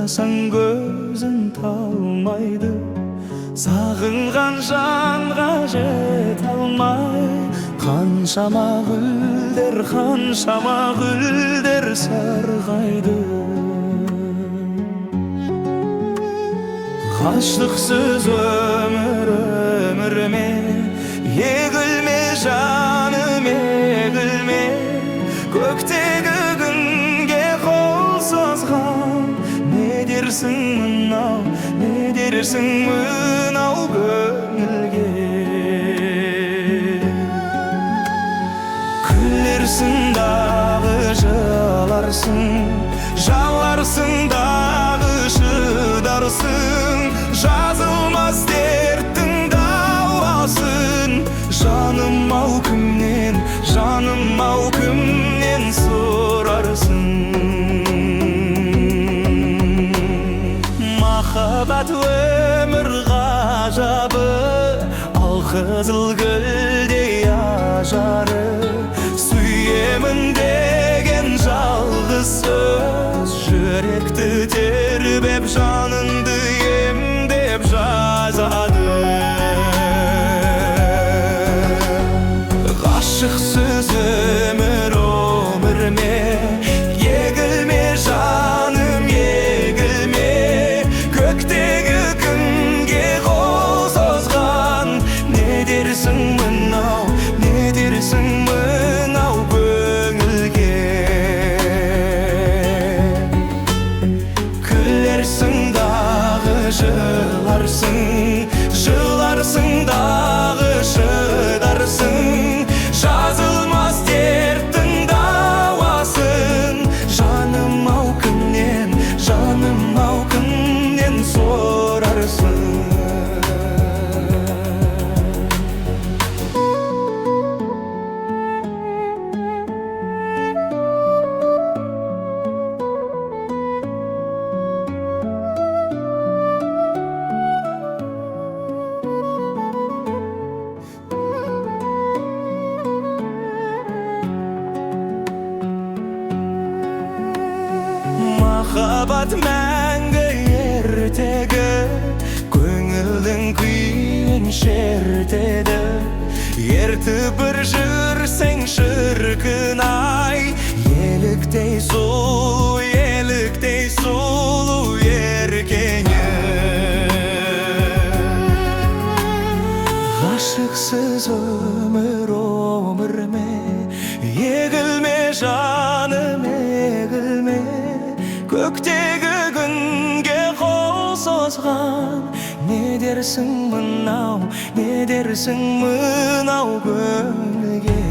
Ойласаң көзің талмайды, сағынған жанға жете алмай. Қаншама гүлдер сарғайды. Ғашықсыз өміріме егілме жаным, егілме. Көктегі күнге қол созған, не дерсің мынау көңілге? Күлерсің дағы жыларсың, жаларсың дағы шыдарсың. Жазылмас дерттің дауасын, жаным-ау кімнен сұрарсың? Махаббат өмір ғажабы, алқызыл гүлдей ажары. Сүйемін деген жалғыз сөз, жүректі тербеп жаныңды емдеп жазады. Ғашықсыз өміріме егілме жаным, егілме. Көктегі күнге қол созған, не дерсің мынау көңілге? Күлерсің дағы жыларсың дағы шыдарсың. Жазылмас дерттің дауасын, жаным-ау кімнен сұрарсың? Махаббат мәңгі ертегі, көңілдің күйін шертеді. Ертіп бір жүрсең шіркін-ай, еліктей сұлу еркеңе. Ғашықсыз өміріме егілме жаным, егілме. Көктегі күнге қол созған, не дерсің мынау көңілге?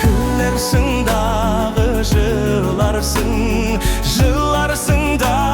Күлерсің дағы жыларсың дағы